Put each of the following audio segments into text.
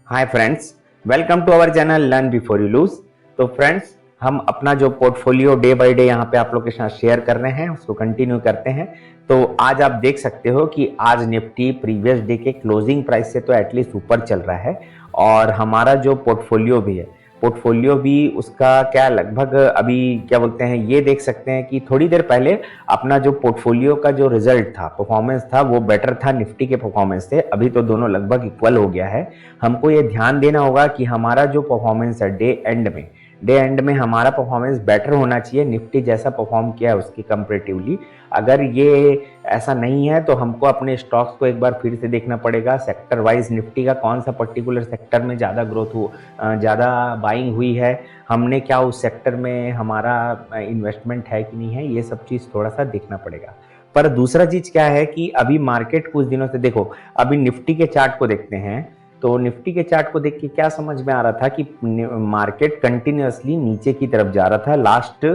Hi friends, welcome to our channel learn before you lose. तो friends, हम अपना जो पोर्टफोलियो डे बाय डे यहाँ पे आप लोग के साथ शेयर कर रहे हैं उसको कंटिन्यू करते हैं। तो आज आप देख सकते हो कि आज निफ्टी प्रीवियस डे के क्लोजिंग प्राइस से तो एटलीस्ट ऊपर चल रहा है और हमारा जो पोर्टफोलियो भी उसका क्या लगभग अभी क्या बोलते हैं, ये देख सकते हैं कि थोड़ी देर पहले अपना जो पोर्टफोलियो का जो रिजल्ट था, परफॉर्मेंस था, वो बेटर था निफ्टी के परफॉर्मेंस से। अभी तो दोनों लगभग इक्वल हो गया है। हमको ये ध्यान देना होगा कि हमारा जो परफॉर्मेंस है डे एंड में हमारा परफॉर्मेंस बेटर होना चाहिए निफ्टी जैसा परफॉर्म किया है उसकी कंपेरेटिवली। अगर ये ऐसा नहीं है तो हमको अपने स्टॉक्स को एक बार फिर से देखना पड़ेगा, सेक्टर वाइज निफ्टी का कौन सा पर्टिकुलर सेक्टर में ज़्यादा ग्रोथ हो, ज़्यादा बाइंग हुई है, हमने क्या उस सेक्टर में हमारा इन्वेस्टमेंट है कि नहीं है, ये सब चीज़ थोड़ा सा देखना पड़ेगा। पर दूसरा चीज़ क्या है कि अभी मार्केट कुछ दिनों से, देखो अभी निफ्टी के चार्ट को देखते हैं तो निफ्टी के चार्ट को देख के क्या समझ में आ रहा था कि मार्केट कंटिन्यूअसली नीचे की तरफ जा रहा था लास्ट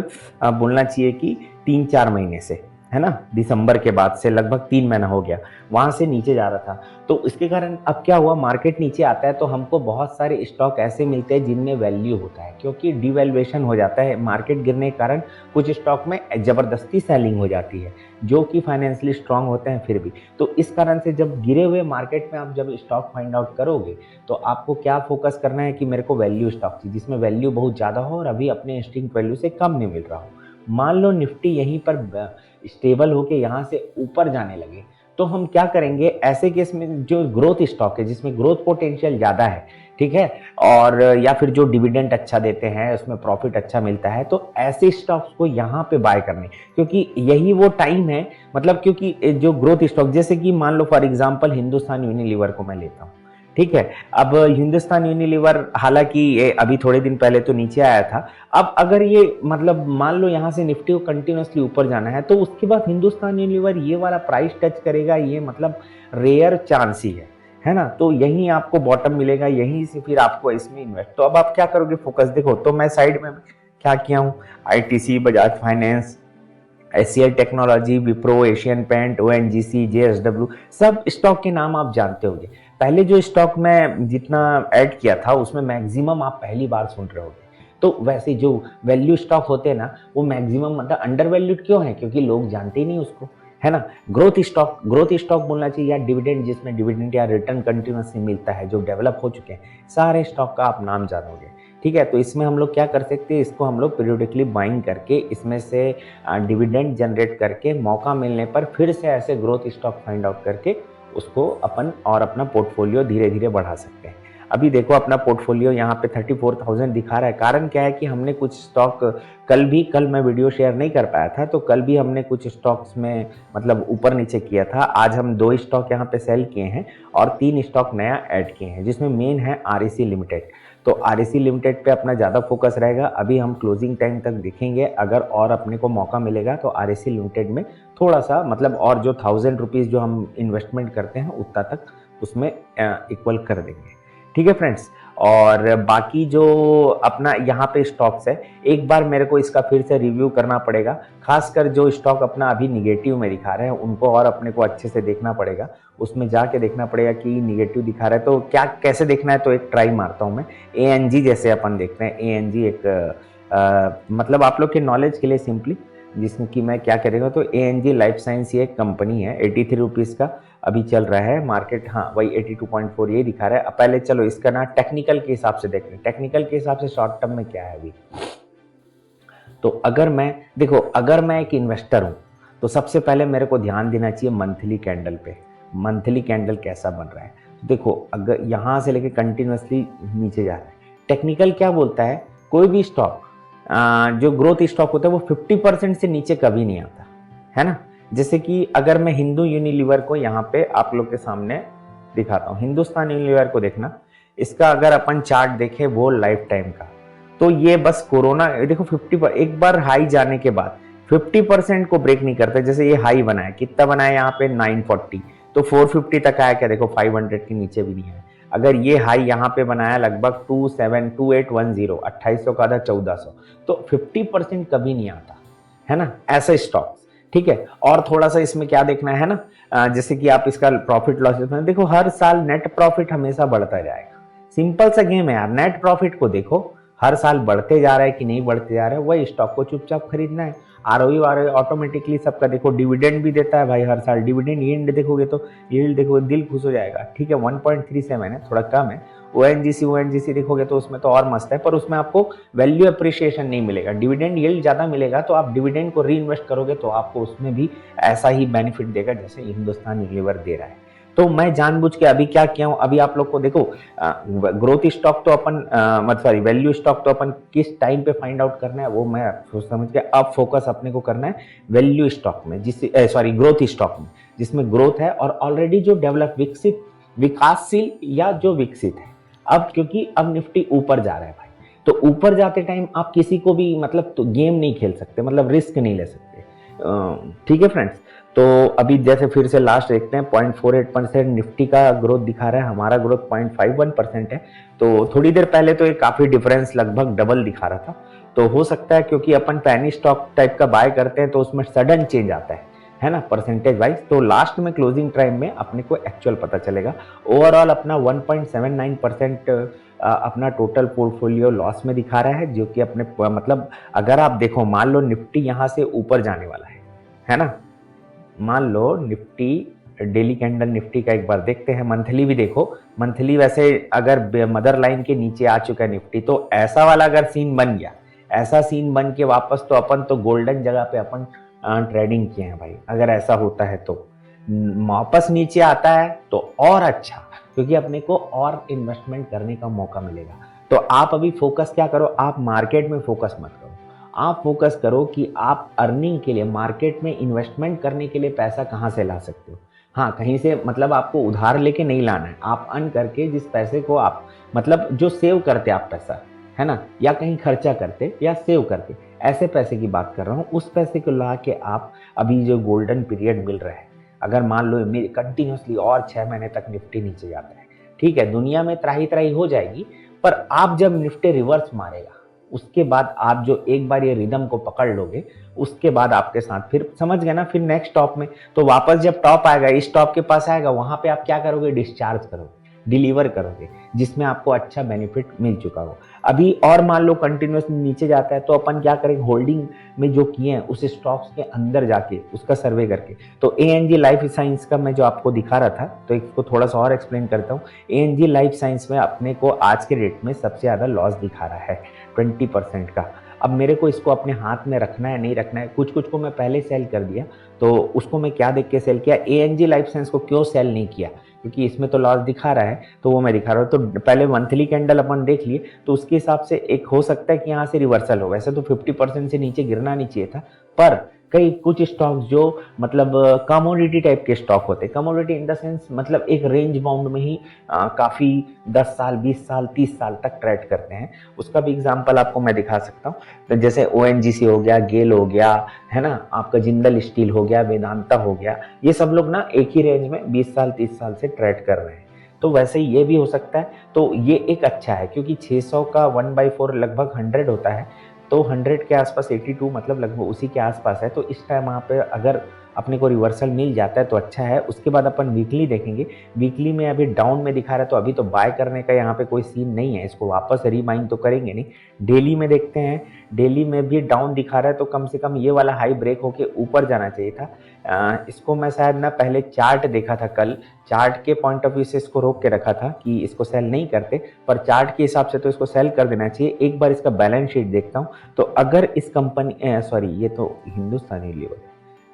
बोलना चाहिए कि 3-4 महीने से, है ना। दिसंबर के बाद से लगभग 3 महीना हो गया वहां से नीचे जा रहा था। तो इसके कारण अब क्या हुआ, मार्केट नीचे आता है तो हमको बहुत सारे स्टॉक ऐसे मिलते हैं जिनमें वैल्यू होता है, क्योंकि डिवैल्यूएशन हो जाता है मार्केट गिरने के कारण। कुछ स्टॉक में जबरदस्ती सेलिंग हो जाती है जो कि फाइनेंशियली स्ट्रांग होते हैं फिर भी। तो इस कारण से जब गिरे हुए मार्केट में आप जब स्टॉक फाइंड आउट करोगे तो आपको क्या फोकस करना है कि मेरे को वैल्यू स्टॉक चाहिए जिसमें वैल्यू बहुत ज़्यादा हो और अभी अपने इंस्टिंक्ट वैल्यू से कम नहीं मिल रहा हो। मान लो निफ्टी यहीं पर स्टेबल होके यहाँ से ऊपर जाने लगे तो हम क्या करेंगे, ऐसे केस में जो ग्रोथ स्टॉक है जिसमें ग्रोथ पोटेंशियल ज़्यादा है, ठीक है, और या फिर जो डिविडेंड अच्छा देते हैं, उसमें प्रॉफिट अच्छा मिलता है, तो ऐसे स्टॉक्स को यहाँ पे बाय करने, क्योंकि यही वो टाइम है। मतलब क्योंकि जो ग्रोथ स्टॉक, जैसे कि मान लो फॉर एग्जांपल हिंदुस्तान यूनिलीवर को मैं लेता हूँ, ठीक है। अब हिंदुस्तान यूनिलीवर हालांकि ये अभी थोड़े दिन पहले तो नीचे आया था। अब अगर ये मतलब मान लो यहाँ से निफ्टी को कंटिन्यूअसली ऊपर जाना है तो उसके बाद हिंदुस्तान यूनिलीवर ये वाला प्राइस टच करेगा, ये मतलब रेयर चांस ही है ना। तो यहीं आपको बॉटम मिलेगा, यहीं से फिर आपको इसमें इन्वेस्ट। तो अब आप क्या करोगे, फोकस देखो। तो मैं साइड में क्या किया हूँ, ITC, Bajaj finance, HCL technology, Wipro, Asian paint, ONGC, JSW, सब स्टॉक के नाम आप जानते होंगे। पहले जो स्टॉक में जितना ऐड किया था उसमें मैक्सिमम आप पहली बार सुन रहे होंगे। तो वैसे जो वैल्यू स्टॉक होते हैं ना, वो मैक्सिमम मतलब अंडर वैल्यूड क्यों है, क्योंकि लोग जानते ही नहीं उसको, है ना। ग्रोथ स्टॉक बोलना चाहिए, या डिविडेंड, जिसमें डिविडेंड या रिटर्न कंटिन्यूअसली मिलता है, जो डेवलप हो चुके हैं, सारे स्टॉक का आप नाम जानोगे, ठीक है। तो इसमें हम लोग क्या कर सकते हैं, इसको हम लोग पीरियोडिकली बाइंग करके इसमें से डिविडेंड जनरेट करके मौका मिलने पर फिर से ऐसे ग्रोथ स्टॉक फाइंड आउट करके उसको अपन और अपना पोर्टफोलियो धीरे धीरे बढ़ा सकते हैं। अभी देखो अपना पोर्टफोलियो यहाँ पे 34,000 दिखा रहा है। कारण क्या है कि हमने कुछ स्टॉक कल मैं वीडियो शेयर नहीं कर पाया था, तो कल भी हमने कुछ स्टॉक्स में मतलब ऊपर नीचे किया था। आज हम 2 स्टॉक यहाँ पे सेल किए हैं और 3 स्टॉक नया ऐड किए हैं, जिसमें मेन है आरईसी लिमिटेड। तो आरईसी लिमिटेड पे अपना ज़्यादा फोकस रहेगा। अभी हम क्लोजिंग टाइम तक देखेंगे, अगर और अपने को मौका मिलेगा तो आरईसी लिमिटेड में थोड़ा सा मतलब और जो 1000 रुपीज़ जो हम इन्वेस्टमेंट करते हैं उतना तक उसमें इक्वल कर देंगे, ठीक है फ्रेंड्स। और बाकी जो अपना यहाँ पे स्टॉक्स है, एक बार मेरे को इसका फिर से रिव्यू करना पड़ेगा। खासकर जो स्टॉक अपना अभी निगेटिव में दिखा रहे हैं उनको और अपने को अच्छे से देखना पड़ेगा, उसमें जाके देखना पड़ेगा कि निगेटिव दिखा रहा है तो क्या कैसे देखना है। तो एक ट्राई मारता हूँ मैं, एएनजी जैसे अपन देखते हैं। एएनजी एक मतलब आप लोग के नॉलेज के लिए सिंपली, जिसमें कि मैं क्या करेगा, तो एएनजी लाइफ साइंस ये एक कंपनी है, 83 रुपीज़ का अभी चल रहा है मार्केट। हाँ वही 82.4 ये दिखा रहा है। अब पहले चलो इसका ना टेक्निकल के हिसाब से देख लें, टेक्निकल के हिसाब से शॉर्ट टर्म में क्या है अभी। तो अगर मैं एक इन्वेस्टर हूँ तो सबसे पहले मेरे को ध्यान देना चाहिए मंथली कैंडल पे, मंथली कैंडल कैसा बन रहा है। तो देखो अगर यहाँ से लेके कंटिन्यूअसली नीचे जा रहा है, टेक्निकल क्या बोलता है, कोई भी स्टॉक जो ग्रोथ स्टॉक होता है वो 50% से नीचे कभी नहीं आता, है ना। जैसे कि अगर मैं हिंदू यूनिलीवर को यहाँ पे आप लोग के सामने दिखाता हूँ, हिंदुस्तान यूनिलीवर को देखना, इसका अगर अपन चार्ट देखें वो लाइफ टाइम का, तो ये बस कोरोना देखो 50 पर एक बार हाई जाने के बाद 50% को ब्रेक नहीं करता। जैसे ये हाई बनाया, कितना बनाया यहाँ पे 940, तो 450 तक आया, क्या देखो 500 के नीचे भी नहीं है। अगर ये हाई यहाँ पे बनाया लगभग 2810, 2800 का आधा 1400, तो 50% कभी नहीं आता, है ना, ऐसा स्टॉक, ठीक है। और थोड़ा सा इसमें क्या देखना है ना, जैसे कि आप इसका प्रॉफिट लॉस देखो, हर साल नेट प्रॉफिट हमेशा बढ़ता जाएगा, सिंपल सा गेम है यार। नेट प्रॉफिट को देखो, हर साल बढ़ते जा रहा है कि नहीं बढ़ते जा रहा है, वही स्टॉक को चुपचाप खरीदना है। आरओई ऑटोमेटिकली सबका देखो, डिविडेंड भी देता है भाई हर साल। डिविडेंड यील्ड देखोगे तो यील्ड देखोगे दिल खुश हो जाएगा। ठीक है 1.37 है, थोड़ा कम है। ओएनजीसी देखोगे तो उसमें तो और मस्त है, पर उसमें आपको वैल्यू अप्रिशिएशन नहीं मिलेगा। डिविडेंड यील्ड ज़्यादा मिलेगा, तो आप डिविडेंड को री इन्वेस्ट करोगे तो आपको उसमें भी ऐसा ही बेनिफिट देगा जैसे हिंदुस्तान यूनिलीवर दे रहा है। तो मैं जानबूझ के अभी क्या किया हूँ, अभी आप लोग को देखो, ग्रोथ स्टॉक तो अपन मतलब सॉरी वैल्यू स्टॉक तो अपन किस टाइम पे फाइंड आउट करना है वो मैं सोच समझ के, अब फोकस अपने को करना है वैल्यू स्टॉक में, जिससे सॉरी ग्रोथ स्टॉक में, जिसमें ग्रोथ है और ऑलरेडी जो डेवलप विकसित विकासशील या जो विकसित है। अब क्योंकि अब निफ्टी ऊपर जा रहा है भाई, तो ऊपर जाते टाइम आप किसी को भी मतलब तो गेम नहीं खेल सकते, मतलब रिस्क नहीं ले सकते। ठीक है फ्रेंड्स, तो अभी जैसे फिर से लास्ट देखते हैं 0.48% निफ्टी का ग्रोथ दिखा रहा है, हमारा ग्रोथ 0.51% है। तो थोड़ी देर पहले तो ये काफी डिफरेंस लगभग डबल दिखा रहा था। तो हो सकता है क्योंकि अपन पैनी स्टॉक टाइप का बाय करते हैं तो उसमें सडन चेंज आता है ना, परसेंटेज वाइज। तो लास्ट में क्लोजिंग टाइम में अपने को एक्चुअल पता चलेगा। ओवरऑल अपना 1.79% अपना टोटल पोर्टफोलियो लॉस में दिखा रहा है, जो कि अपने मतलब अगर आप देखो, मान लो निफ्टी यहाँ से ऊपर जाने वाला है ना, मान लो निफ्टी डेली कैंडल निफ्टी का एक बार देखते हैं, मंथली भी देखो। मंथली वैसे अगर मदर लाइन के नीचे आ चुका है निफ्टी, तो ऐसा वाला अगर सीन बन गया, ऐसा सीन बन के वापस, तो अपन तो गोल्डन जगह पे अपन ट्रेडिंग किए हैं भाई। अगर ऐसा होता है तो वापस नीचे आता है तो और अच्छा, क्योंकि अपने को और इन्वेस्टमेंट करने का मौका मिलेगा। तो आप अभी फोकस क्या करो, आप मार्केट में फोकस मत करो, आप फोकस करो कि आप अर्निंग के लिए, मार्केट में इन्वेस्टमेंट करने के लिए पैसा कहाँ से ला सकते हो। हाँ, कहीं से मतलब आपको उधार लेके नहीं लाना है, आप अर्न करके जिस पैसे को आप मतलब जो सेव करते आप पैसा, है ना, या कहीं खर्चा करते या सेव करते, ऐसे पैसे की बात कर रहा हूँ। उस पैसे को ला के आप अभी जो गोल्डन पीरियड मिल रहा है, अगर मान लो कंटिन्यूसली और 6 महीने तक निफ्टी नीचे जाता है, ठीक है, दुनिया में त्राही त्राही हो जाएगी, पर आप जब निफ्टी रिवर्स मारेगा, उसके बाद आप जो एक बार ये रिदम को पकड़ लोगे, उसके बाद आपके साथ फिर समझ गए ना, फिर नेक्स्ट टॉप में, तो वापस जब टॉप आएगा, इस टॉप के पास आएगा, वहां पे आप क्या करोगे, डिस्चार्ज करोगे, डिलीवर करोगे, जिसमें आपको अच्छा बेनिफिट मिल चुका हो। अभी और मान लो कंटिन्यूसली नीचे जाता है, तो अपन क्या करेंगे, होल्डिंग में जो किए हैं उस स्टॉक्स के अंदर जाके उसका सर्वे करके। तो एएनजी लाइफ साइंस का मैं जो आपको दिखा रहा था, तो इसको थोड़ा सा और एक्सप्लेन करता हूँ। एएनजी लाइफ साइंस में अपने को आज के डेट में सबसे ज्यादा लॉस दिखा रहा है 20% का। अब मेरे को इसको अपने हाथ में रखना है नहीं रखना है, कुछ कुछ को मैं पहले सेल कर दिया, तो उसको मैं क्या देख के सेल किया, एएनजी लाइफ साइंस को क्यों सेल नहीं किया, क्योंकि इसमें तो लॉस दिखा रहा है, तो वो मैं दिखा रहा हूँ। तो पहले मंथली कैंडल अपन देख लिए, तो उसके हिसाब से एक हो सकता है कि यहाँ से रिवर्सल हो। वैसे तो 50% से नीचे गिरना नहीं चाहिए था, पर कई कुछ स्टॉक्स जो मतलब कमोडिटी टाइप के स्टॉक होते हैं, कमोडिटी इन द सेंस मतलब एक रेंज बाउंड में ही काफ़ी 10 साल 20 साल 30 साल तक ट्रेड करते हैं, उसका भी एग्जांपल आपको मैं दिखा सकता हूँ। तो जैसे ओएनजीसी हो गया, गेल हो गया, है ना, आपका जिंदल स्टील हो गया, वेदांता हो गया, ये सब लोग ना एक ही रेंज में 20 साल 30 साल से ट्रेड कर रहे हैं। तो वैसे ही ये भी हो सकता है। तो ये एक अच्छा है, क्योंकि 600 का 1/4 लगभग 100 होता है, तो 100 के आसपास 82 मतलब लगभग उसी के आसपास है। तो इस टाइम वहाँ पे अगर अपने को रिवर्सल मिल जाता है तो अच्छा है। उसके बाद अपन वीकली देखेंगे, वीकली में अभी डाउन में दिखा रहा है, तो अभी तो बाय करने का यहाँ पे कोई सीन नहीं है, इसको वापस रीबाइंग तो करेंगे नहीं। डेली में देखते हैं, डेली में भी डाउन दिखा रहा है, तो कम से कम ये वाला हाई ब्रेक होके ऊपर जाना चाहिए था। इसको मैं शायद ना पहले चार्ट देखा था कल, चार्ट के पॉइंट ऑफ व्यू से इसको रोक के रखा था कि इसको सेल नहीं करते, पर चार्ट के हिसाब से तो इसको सेल कर देना चाहिए। एक बार इसका बैलेंस शीट देखता हूँ, तो अगर इस कंपनी सॉरी ये तो हिंदुस्तान यूनिलीवर,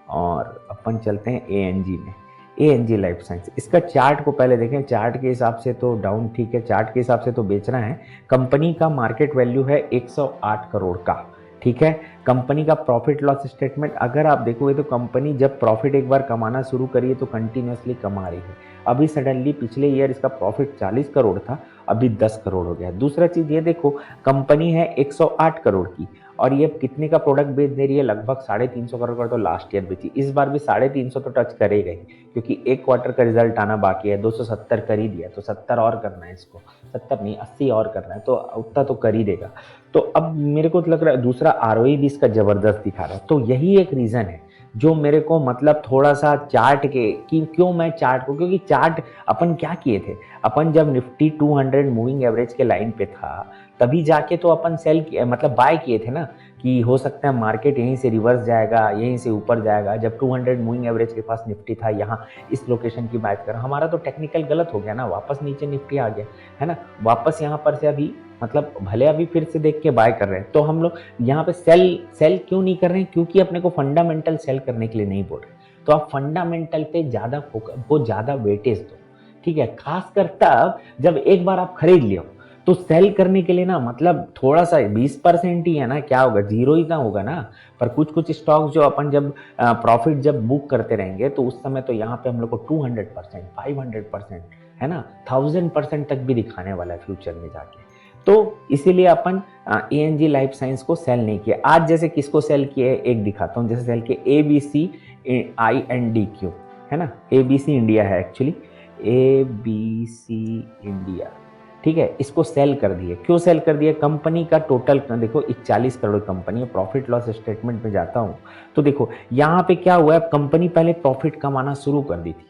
और अपन चलते हैं एएनजी में, एएनजी लाइफ साइंस, इसका चार्ट को पहले देखें। चार्ट के हिसाब से तो डाउन ठीक है, चार्ट के हिसाब से तो बेचना है। कंपनी का मार्केट वैल्यू है 108 करोड़ का, ठीक है। कंपनी का प्रॉफिट लॉस स्टेटमेंट अगर आप देखोगे तो कंपनी जब प्रॉफिट एक बार कमाना शुरू करी है तो कंटिन्यूसली कमा रही है। अभी सडनली पिछले ईयर इसका प्रॉफिट 40 करोड़ था, अभी 10 करोड़ हो गया। दूसरा चीज ये देखो, कंपनी है 108 करोड़ की, और ये कितने का प्रोडक्ट बेच दे रही है, लगभग 350 करोड़ का तो लास्ट ईयर बेची, इस बार भी 350 तो टच करेगा ही, क्योंकि एक क्वार्टर का रिजल्ट आना बाकी है। 270 कर ही दिया, तो 70 और करना है इसको, 70 नहीं 80 और करना है, तो उतना तो कर ही देगा। तो अब मेरे को तो लग रहा है दूसरा आरओई भी इसका जबरदस्त दिखा रहा है। तो यही एक रीजन है जो मेरे को मतलब थोड़ा सा चार्ट के कि क्यों मैं चार्ट को, क्योंकि चार्ट अपन क्या किए थे, अपन जब निफ्टी 200 मूविंग एवरेज के लाइन पे था तभी जाके तो अपन सेल मतलब बाय किए थे ना, कि हो सकता है मार्केट यहीं से रिवर्स जाएगा, यहीं से ऊपर जाएगा। जब 200 मूविंग एवरेज के पास निफ्टी था, यहाँ इस लोकेशन की बात कर, हमारा तो टेक्निकल गलत हो गया ना, वापस नीचे निफ्टी आ गया है ना, वापस यहाँ पर से अभी मतलब भले अभी फिर से देख के बाय कर रहे हैं। तो हम लोग यहाँ पे सेल क्यों नहीं कर रहे हैं, क्योंकि अपने को फंडामेंटल सेल करने के लिए नहीं बोल रहे। तो आप फंडामेंटल पे ज़्यादा फोकस, वो ज़्यादा वेटेज दो, ठीक है, खासकर तब जब एक बार आप खरीद लियो। तो सेल करने के लिए ना मतलब थोड़ा सा 20% ही है ना, क्या होगा, जीरो ही ना होगा ना। पर कुछ कुछ स्टॉक जो अपन जब प्रॉफिट जब बुक करते रहेंगे तो उस समय तो यहाँ पे हम लोग को 200%, 500% है ना, 1000% तक भी दिखाने वाला है फ्यूचर में जाके। तो इसीलिए अपन ANG लाइफ साइंस को सेल नहीं किया। आज जैसे किसको सेल किए एक दिखाता हूँ, जैसे सेल किए ABC INDQ है ना, ABC इंडिया है एक्चुअली, ABC इंडिया, ठीक है, इसको सेल कर दिए। क्यों सेल कर दिया, कंपनी का टोटल देखो 41 करोड़ कंपनी है। प्रॉफिट लॉस स्टेटमेंट में जाता हूँ तो देखो यहाँ पे क्या हुआ है, कंपनी पहले प्रॉफिट कमाना शुरू कर दी थी,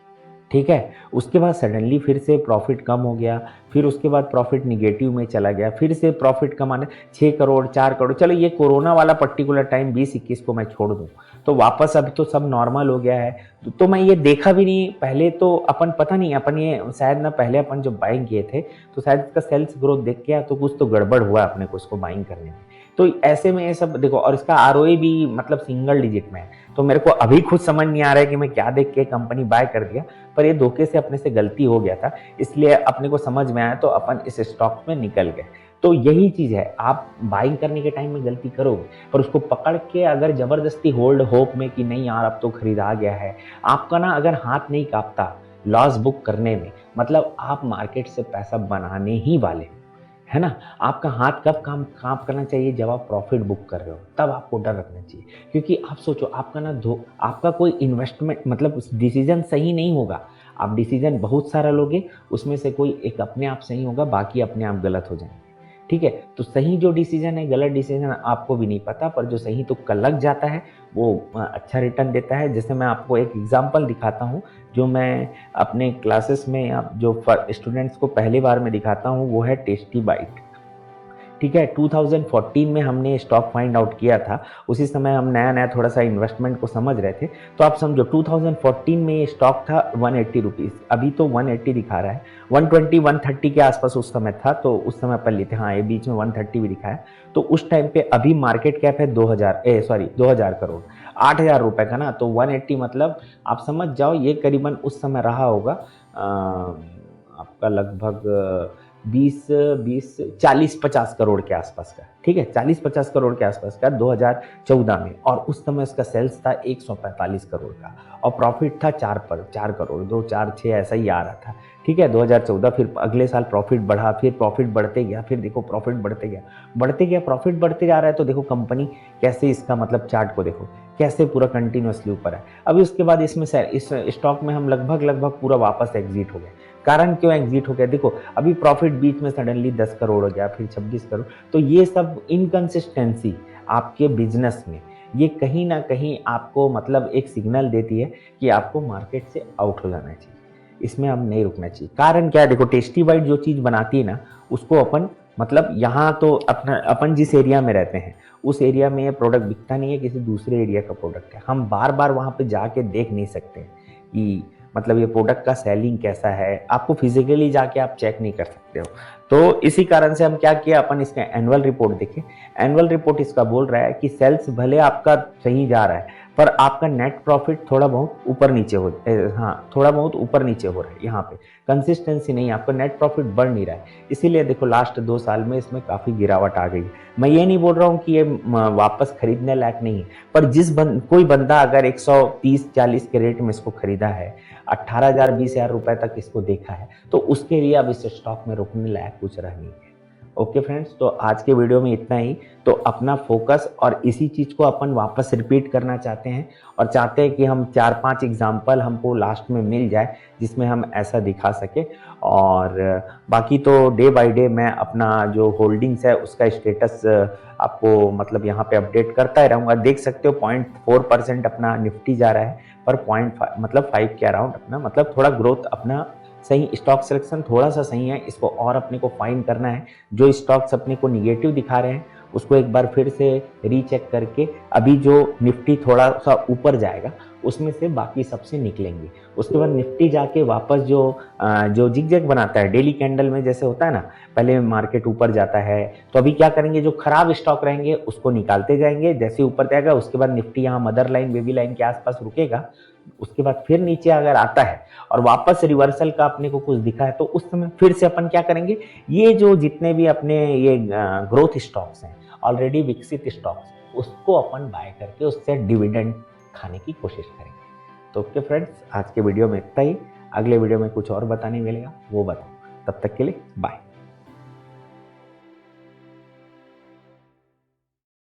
ठीक है, उसके बाद सडनली फिर से प्रॉफिट कम हो गया, फिर उसके बाद प्रॉफिट निगेटिव में चला गया, फिर से प्रॉफिट कमाने 6 करोड़ 4 करोड़, चलो ये कोरोना वाला पर्टिकुलर टाइम 20-21 को मैं छोड़ दूं तो वापस अब तो सब नॉर्मल हो गया है। तो मैं ये देखा भी नहीं पहले, तो अपन पता नहीं, अपन ये शायद ना पहले अपन जब बाइंग किए थे तो शायद इसका सेल्स ग्रोथ देख के तो कुछ तो गड़बड़ हुआ अपने को इसको बाइंग करने में। तो ऐसे में ये सब देखो, और इसका ROE भी मतलब सिंगल डिजिट में है। तो मेरे को अभी खुद समझ नहीं आ रहा है कि मैं क्या देख के कंपनी बाय कर दिया, पर ये धोखे से अपने से गलती हो गया था, इसलिए अपने को समझ में आया तो अपन इस स्टॉक में निकल गए। तो यही चीज है, आप बाइंग करने के टाइम में गलती करोगे पर उसको पकड़ के अगर जबरदस्ती होल्ड होप में कि नहीं यार अब तो खरीदा गया है, आपका ना अगर हाथ नहीं कांपता लॉस बुक करने में, मतलब आप मार्केट से पैसा बनाने ही वाले है ना। आपका हाथ कब काम करना चाहिए, जब आप प्रॉफिट बुक कर रहे हो तब आपको डर रखना चाहिए। क्योंकि आप सोचो आपका ना आपका कोई इन्वेस्टमेंट मतलब डिसीजन सही नहीं होगा, आप डिसीजन बहुत सारा लोगे, उसमें से कोई एक अपने आप सही होगा, बाकी अपने आप गलत हो जाएंगे, ठीक है। तो सही जो डिसीजन है, गलत डिसीजन आपको भी नहीं पता, पर जो सही तुक्का लग जाता है वो अच्छा रिटर्न देता है। जैसे मैं आपको एक एग्जांपल दिखाता हूँ, जो मैं अपने क्लासेस में जो स्टूडेंट्स को पहली बार में दिखाता हूँ, वो है टेस्टी बाइट, ठीक है। 2014 में हमने स्टॉक फाइंड आउट किया था, उसी समय हम नया नया थोड़ा सा इन्वेस्टमेंट को समझ रहे थे। तो आप समझो 2014 में ये स्टॉक था 180 रुपीज़, अभी तो 180 दिखा रहा है, 120 130 के आसपास उस समय था, तो उस समय पर लेते, हाँ ये बीच में 130 भी दिखा है। तो उस टाइम पे अभी मार्केट कैप है 2000 करोड़, 8000 रुपए का ना, तो 180 मतलब आप समझ जाओ ये करीबन उस समय रहा होगा आपका लगभग 40-50 करोड़ के आसपास का, ठीक है, 40-50 करोड़ के आसपास का 2014 में। और उस समय उसका सेल्स था 145 करोड़ का और प्रॉफिट था 4 करोड़ 2 4 6 ऐसा ही आ रहा था, ठीक है, 2014। फिर अगले साल प्रॉफिट बढ़ा, फिर प्रॉफिट बढ़ते गया, फिर देखो प्रॉफिट बढ़ते गया, प्रॉफिट बढ़ते जा रहा है। तो देखो कंपनी कैसे, इसका मतलब चार्ट को देखो कैसे पूरा कंटिन्यूअसली ऊपर है। अभी उसके बाद इसमें इस स्टॉक में हम लगभग पूरा वापस एग्जिट हो गए। कारण क्यों एग्जिट हो गया, देखो अभी प्रॉफिट बीच में सडनली 10 करोड़ हो गया, फिर 26 करोड़। तो ये सब इनकंसिस्टेंसी आपके बिजनेस में, ये कहीं ना कहीं आपको मतलब एक सिग्नल देती है कि आपको मार्केट से आउट हो जाना चाहिए, इसमें अब नहीं रुकना चाहिए। कारण क्या है, देखो टेस्टी बाइट जो चीज़ बनाती है ना, उसको अपन मतलब यहाँ तो अपन जिस एरिया में रहते हैं उस एरिया में ये प्रोडक्ट बिकता नहीं है, किसी दूसरे एरिया का प्रोडक्ट है। हम बार बार वहाँ पे जाके देख नहीं सकते कि मतलब ये प्रोडक्ट का सेलिंग कैसा है, आपको फिजिकली जाके आप चेक नहीं कर सकते हो। तो इसी कारण से हम क्या किया, अपन इसका एनुअल रिपोर्ट देखें। एनुअल रिपोर्ट इसका बोल रहा है कि सेल्स भले आपका सही जा रहा है पर आपका नेट प्रॉफिट थोड़ा बहुत ऊपर नीचे थोड़ा बहुत ऊपर नीचे हो रहा है, यहाँ पे कंसिस्टेंसी नहीं, आपका नेट प्रॉफिट बढ़ नहीं रहा है। इसीलिए देखो लास्ट 2 साल में इसमें काफ़ी गिरावट आ गई। मैं ये नहीं बोल रहा हूँ कि ये वापस खरीदने लायक नहीं है, पर कोई बंदा अगर 130-40 के रेट में इसको खरीदा है, 18,000 20,000 रुपए तक इसको देखा है, तो उसके लिए अब इस स्टॉक में रुकने लायक कुछ रह नहीं है। ओके फ्रेंड्स, तो आज के वीडियो में इतना ही। तो अपना फोकस और इसी चीज़ को अपन वापस रिपीट करना चाहते हैं और चाहते हैं कि हम 4-5 एग्जाम्पल हमको लास्ट में मिल जाए जिसमें हम ऐसा दिखा सके। और बाकी तो डे बाय डे मैं अपना जो होल्डिंग्स है उसका स्टेटस आपको मतलब यहाँ पे अपडेट करता ही रहूँगा। देख सकते हो 0.4% अपना निफ्टी जा रहा है, पर 0.5 मतलब 5 के अराउंड अपना मतलब थोड़ा ग्रोथ अपना सही, स्टॉक सिलेक्शन थोड़ा सा सही है। इसको और अपने को फाइन करना है। जो स्टॉक्स अपने को निगेटिव दिखा रहे हैं उसको एक बार फिर से रीचेक करके अभी जो निफ्टी थोड़ा सा ऊपर जाएगा उसमें से बाकी सबसे निकलेंगे। उसके बाद निफ्टी जाके वापस जो जिगजैग बनाता है डेली कैंडल में जैसे होता है ना, पहले मार्केट ऊपर जाता है तो अभी क्या करेंगे, जो खराब स्टॉक रहेंगे उसको निकालते जाएंगे। जैसे ऊपर जाएगा उसके बाद निफ्टी यहाँ मदर लाइन बेबी लाइन के आसपास रुकेगा। उसके बाद फिर नीचे अगर आता है और वापस रिवर्सल का अपने को कुछ दिखा है तो उस समय फिर से अपन क्या करेंगे, ये जो जितने भी अपने ये ग्रोथ स्टॉक्स हैं, ऑलरेडी विकसित स्टॉक्स, उसको अपन बाय करके उससे डिविडेंड खाने की कोशिश करेंगे। तो ओके फ्रेंड्स, आज के वीडियो में इतना ही। अगले वीडियो में कुछ और बताने मिलेगा, वो बताऊँ। तब तक के लिए बाय।